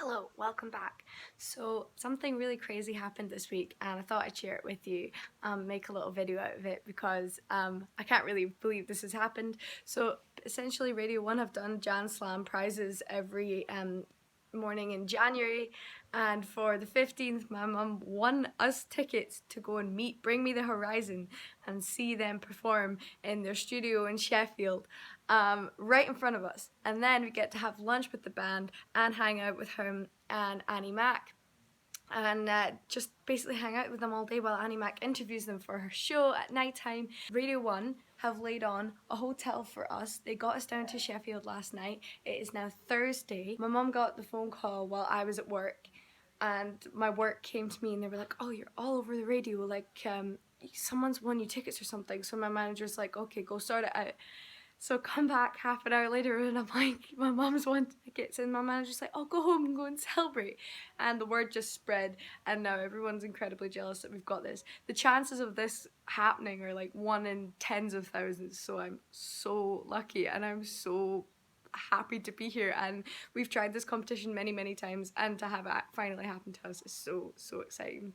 Hello, welcome back. So something really crazy happened this week and I thought I'd share it with you, make a little video out of it because I can't really believe this has happened. So essentially Radio 1 have done Jan Slam prizes every morning in January, and for the 15th my mum won us tickets to go and meet Bring Me the Horizon and see them perform in their studio in Sheffield, right in front of us, and then we get to have lunch with the band and hang out with him and Annie Mac and just basically hang out with them all day while Annie Mac interviews them for her show at night time. Radio 1 have laid on a hotel for us. They got us down to Sheffield last night. It is now Thursday. My mum got the phone call while I was at work, and my work came to me and they were like, oh, you're all over the radio, like someone's won you tickets or something. So my manager's like, okay, go sort it out. So come back half an hour later and I'm like, my mum's won tickets, and my manager's like, oh, go home and go and celebrate. And the word just spread and now everyone's incredibly jealous that we've got this. The chances of this happening are like 1 in tens of thousands, so I'm so lucky and I'm so happy to be here, and we've tried this competition many times, and to have it finally happen to us is so exciting.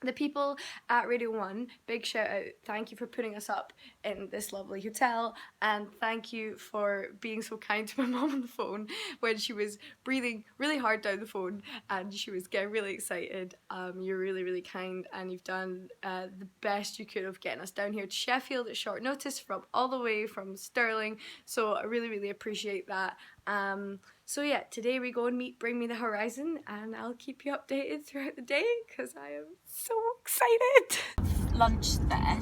The people at Radio 1, big shout out, thank you for putting us up in this lovely hotel, and thank you for being so kind to my mum on the phone when she was breathing really hard down the phone and she was getting really excited. You're really kind, and you've done the best you could of getting us down here to Sheffield at short notice from all the way from Stirling, so I really appreciate that. So yeah, today we go and meet Bring Me the Horizon, and I'll keep you updated throughout the day because I am so excited. Lunch there,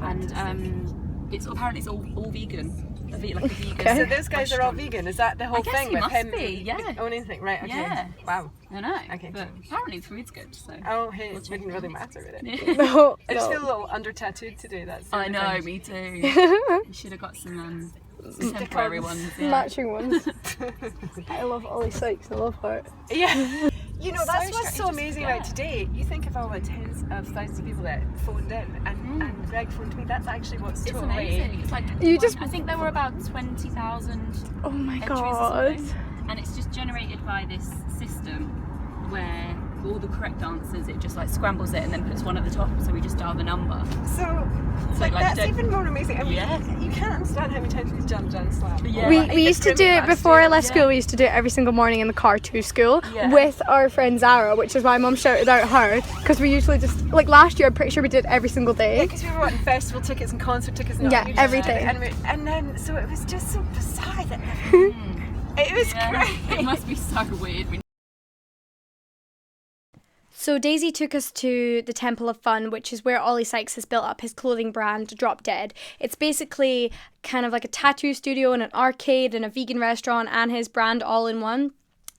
and it's apparently it's all vegan, like a vegan. Okay. So those guys are all vegan. Is that the whole thing with him? Yeah. Owning thing, right? Okay. Yeah. Wow. I know. Okay. But apparently the food's good. So. Oh, hey, it didn't really matter with it. Yeah. No, I just feel a little under tattooed today. That's. I know, me too. You should have got some temporary ones. Yeah. matching ones. I love Ollie Sykes, I love her. Yeah. You know, that's So what's so strange, amazing yeah. about today. You think of all the tens of thousands of people that phoned in, and Greg phoned me. That's actually what's It's totally amazing. It's like I think there were about 20,000 Oh my entries god. or something, and it's just generated by this system where all the correct answers, it just like scrambles it and then puts one at the top, so we just dial the number. So like, that's don't- even more amazing. I mean, Yeah. you can't understand how many times we've done Jan Slam. Yeah. We used to do it before I left school. We used to do it every single morning in the car to school with our friend Zara, which is why Mum shouted out her, because we usually just, like last year I'm pretty sure we did it every single day. Because we were wanting festival tickets and concert tickets and Yeah, everything. And then so it was just so bizarre that it was great. It must be so weird. So Daisy took us to the Temple of Fun, which is where Ollie Sykes has built up his clothing brand, Drop Dead. It's basically kind of like a tattoo studio and an arcade and a vegan restaurant and his brand all in one.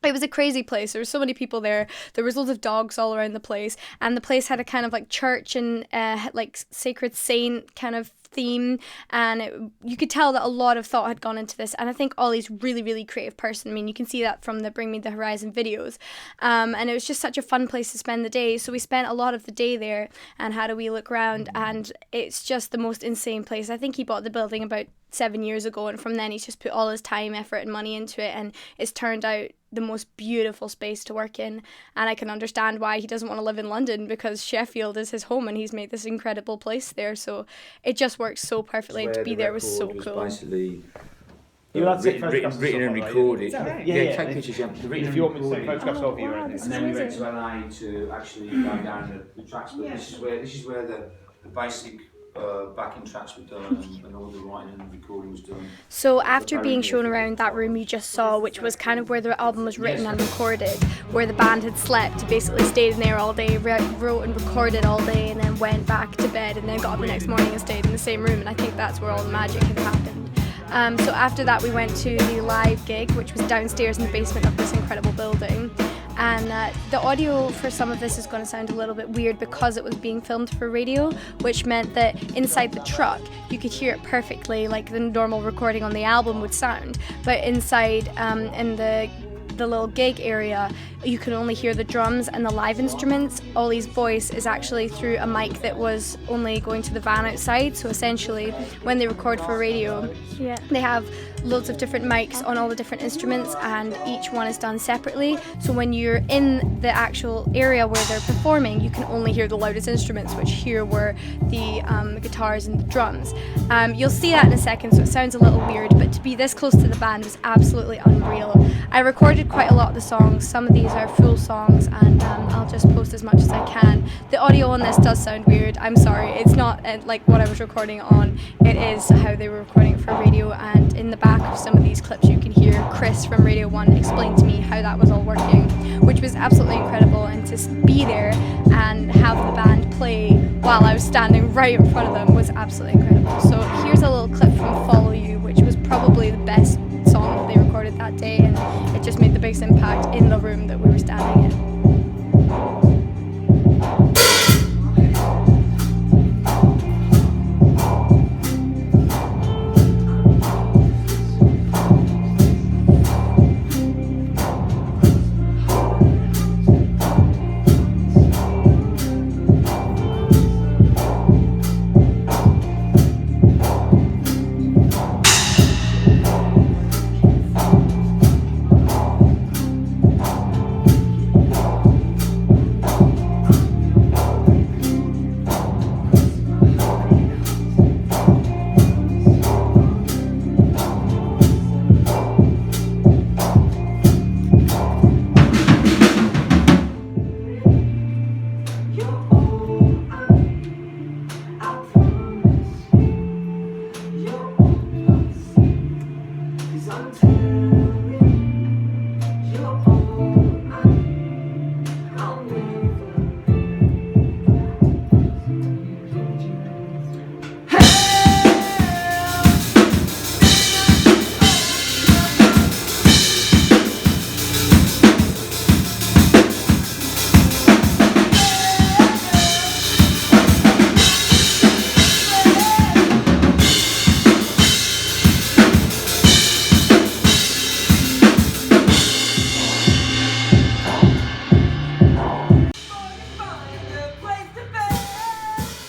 It was a crazy place. There were so many people there. There was loads of dogs all around the place, and the place had a kind of like church and like sacred saint kind of theme, and you could tell that a lot of thought had gone into this, and I think Ollie's really creative person. I mean, you can see that from the Bring Me the Horizon videos, and it was just such a fun place to spend the day, so we spent a lot of the day there and had a wee look around, and it's just the most insane place. I think he bought the building about 7 years ago, and from then he's just put all his time, effort and money into it, and it's turned out the most beautiful space to work in. And I can understand why he doesn't want to live in London, because Sheffield is his home and he's made this incredible place there, so it just works so perfectly, and to be there was so cool. Basically, You allowed to take photographs and written and stuff like that, recorded. is that right? Yeah, take pictures. Yeah, If you want me to take photographs of you, or anything. and then we went to LA to actually go down the tracks. But this is where the basic backing tracks were done, and all the writing and recording was done. So after being shown around that room you just saw, which was kind of where the album was written and recorded, where the band had slept, basically stayed in there all day, wrote and recorded all day, and then went back to bed, and then got up the next morning and stayed in the same room, and I think that's where all the magic had happened. So after that we went to the live gig, which was downstairs in the basement of this incredible building. And the audio for some of this is going to sound a little bit weird because it was being filmed for radio, which meant that inside the truck you could hear it perfectly like the normal recording on the album would sound, but inside in the little gig area you can only hear the drums and the live instruments. Ollie's voice is actually through a mic that was only going to the van outside, so essentially when they record for radio they have loads of different mics on all the different instruments, and each one is done separately. So when you're in the actual area where they're performing, you can only hear the loudest instruments, which here were the guitars and the drums. You'll see that in a second, so it sounds a little weird, but to be this close to the band was absolutely unreal. I recorded quite a lot of the songs. Some of these are full songs, and I'll just post as much as I can. The audio on this does sound weird. I'm sorry. It's not like what I was recording on. It is how they were recording it for radio, and in the back of some of these clips you can hear Chris from Radio 1 explain to me how that was all working, which was absolutely incredible. And to be there and have the band play while I was standing right in front of them was absolutely incredible. So here's a little clip from Follow You, which was probably the best song that they recorded that day, and it just made the biggest impact in the room that we were standing in.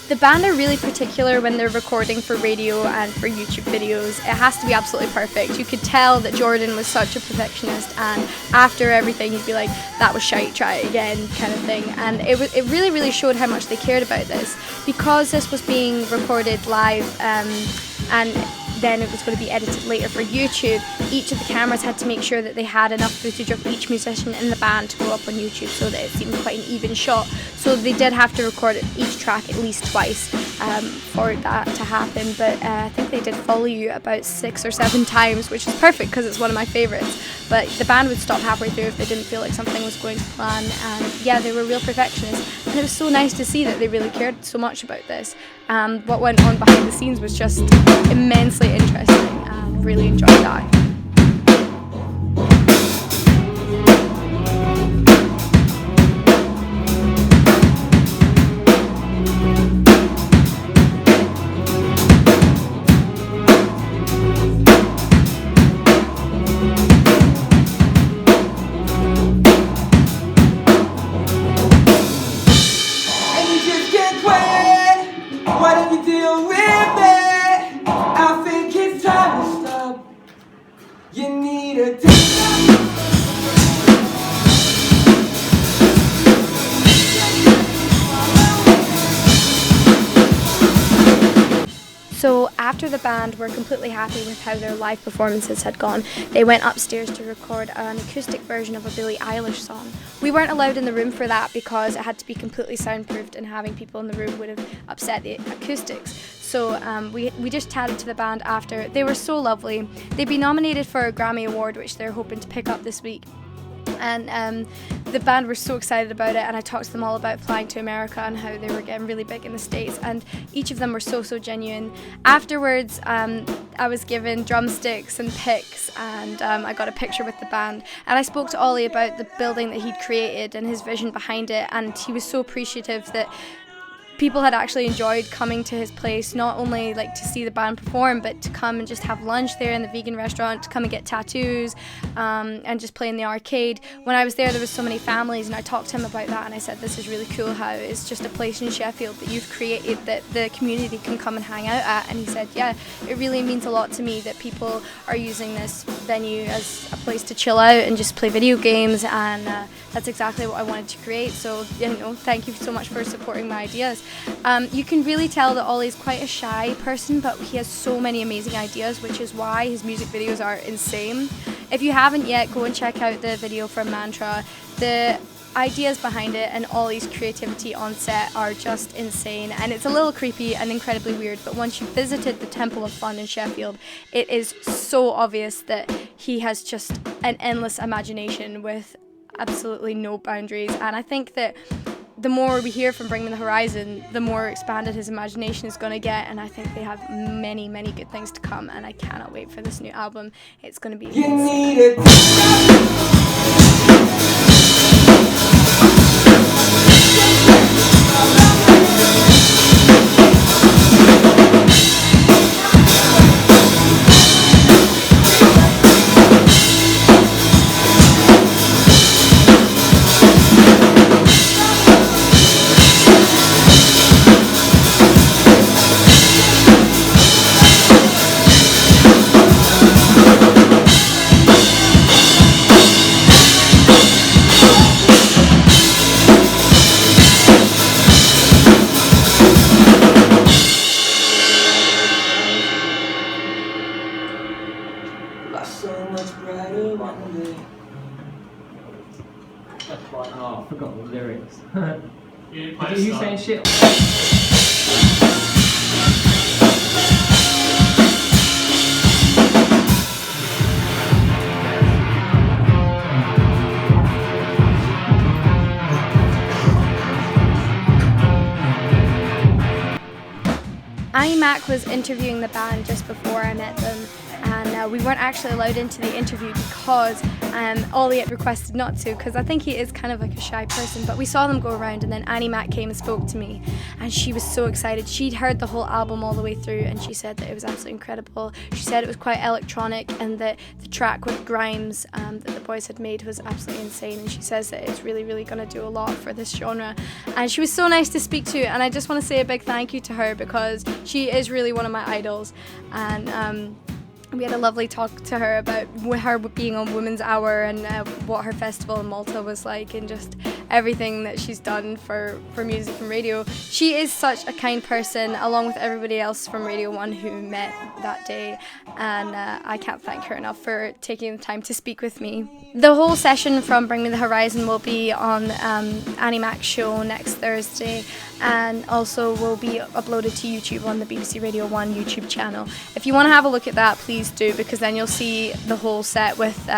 The band are really particular when they're recording for radio and for YouTube videos. It has to be absolutely perfect. You could tell that Jordan was such a perfectionist, and after everything he'd be like, that was shite, try it again, kind of thing. And it really showed how much they cared about this. Because this was being recorded live and then it was going to be edited later for YouTube, each of the cameras had to make sure that they had enough footage of each musician in the band to go up on YouTube so that it seemed quite an even shot. So they did have to record each track at least twice for that to happen, but I think they did Follow You about 6 or 7 times, which is perfect because it's one of my favourites. But the band would stop halfway through if they didn't feel like something was going to plan, and yeah, they were real perfectionists, and it was so nice to see that they really cared so much about this. What went on behind the scenes was just immensely interesting, and really enjoyed that. So after the band were completely happy with how their live performances had gone, they went upstairs to record an acoustic version of a Billie Eilish song. We weren't allowed in the room for that because it had to be completely soundproofed, and having people in the room would have upset the acoustics. So we just chatted to the band after. They were so lovely. They'd been nominated for a Grammy Award, which they're hoping to pick up this week. And the band were so excited about it, and I talked to them all about flying to America and how they were getting really big in the States, and each of them were so genuine. Afterwards, I was given drumsticks and picks, and I got a picture with the band, and I spoke to Ollie about the building that he'd created and his vision behind it, and he was so appreciative that people had actually enjoyed coming to his place, not only like to see the band perform, but to come and just have lunch there in the vegan restaurant, to come and get tattoos, and just play in the arcade. When I was there was so many families, and I talked to him about that, and I said, this is really cool how it's just a place in Sheffield that you've created that the community can come and hang out at. And he said, yeah, it really means a lot to me that people are using this venue as a place to chill out and just play video games, and that's exactly what I wanted to create. So, you know, thank you so much for supporting my ideas. You can really tell that Ollie's quite a shy person, but he has so many amazing ideas, which is why his music videos are insane. If you haven't yet, go and check out the video from Mantra. The ideas behind it and Ollie's creativity on set are just insane, and it's a little creepy and incredibly weird, but once you've visited the Temple of Fun in Sheffield, it is so obvious that he has just an endless imagination with absolutely no boundaries. And I think that the more we hear from Bring Me the Horizon, the more expanded his imagination is going to get, and I think they have many, many good things to come, and I cannot wait for this new album. It's going to be amazing. Oh, I forgot the lyrics. Are you saying shit? Annie Mac was interviewing the band just before I met them, and we weren't actually allowed into the interview because Ollie had requested not to, because I think he is kind of like a shy person. But we saw them go around, and then Annie Mac came and spoke to me, and she was so excited. She'd heard the whole album all the way through, and she said that it was absolutely incredible. She said it was quite electronic, and that the track with Grimes that the boys had made was absolutely insane, and she says that it's really, really going to do a lot for this genre. And she was so nice to speak to, and I just want to say a big thank you to her, because she is really one of my idols. And we had a lovely talk to her about her being on Women's Hour and what her festival in Malta was like, and just everything that she's done for music and radio. She is such a kind person, along with everybody else from Radio 1 who met that day, and I can't thank her enough for taking the time to speak with me. The whole session from Bring Me the Horizon will be on Annie Mac's show next Thursday, and also will be uploaded to YouTube on the BBC Radio 1 YouTube channel. If you want to have a look at that, please do, because then you'll see the whole set with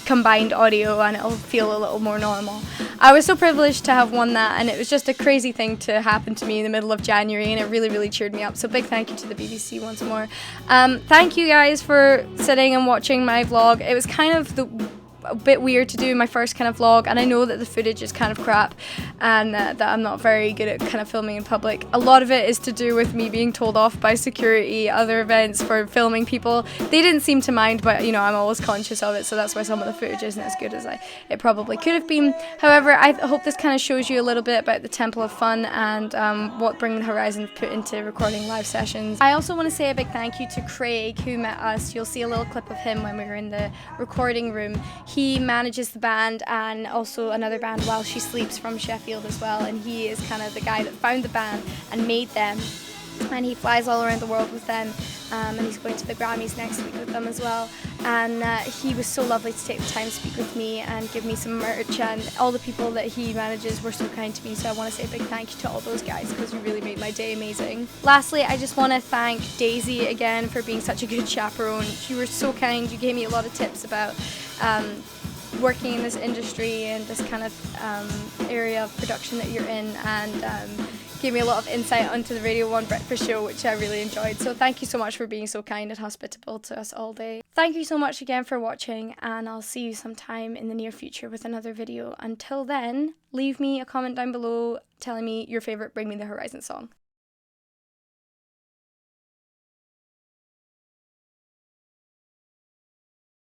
combined audio, and it'll feel a little more normal. I was so privileged to have won that, and it was just a crazy thing to happen to me in the middle of January, and it really, really cheered me up. So big thank you to the BBC once more. Thank you guys for sitting and watching my vlog. It was kind of a bit weird to do my first kind of vlog, and I know that the footage is kind of crap, and that I'm not very good at kind of filming in public. A lot of it is to do with me being told off by security, other events, for filming people. They didn't seem to mind, but you know, I'm always conscious of it, so that's why some of the footage isn't as good as it probably could have been. However, I hope this kind of shows you a little bit about the Temple of Fun and what Bring the Horizon put into recording live sessions. I also want to say a big thank you to Craig, who met us. You'll see a little clip of him when we were in the recording room. He manages the band and also another band, While She Sleeps, from Sheffield as well, and he is kind of the guy that found the band and made them, and he flies all around the world with them, and he's going to the Grammys next week with them as well. And he was so lovely to take the time to speak with me and give me some merch, and all the people that he manages were so kind to me, so I want to say a big thank you to all those guys, because you really made my day amazing. Lastly, I just want to thank Daisy again for being such a good chaperone. You were so kind. You gave me a lot of tips about working in this industry and this kind of area of production that you're in, and gave me a lot of insight onto the Radio 1 breakfast show, which I really enjoyed. So thank you so much for being so kind and hospitable to us all day. Thank you so much again for watching, and I'll see you sometime in the near future with another video. Until then, leave me a comment down below telling me your favourite Bring Me the Horizon song.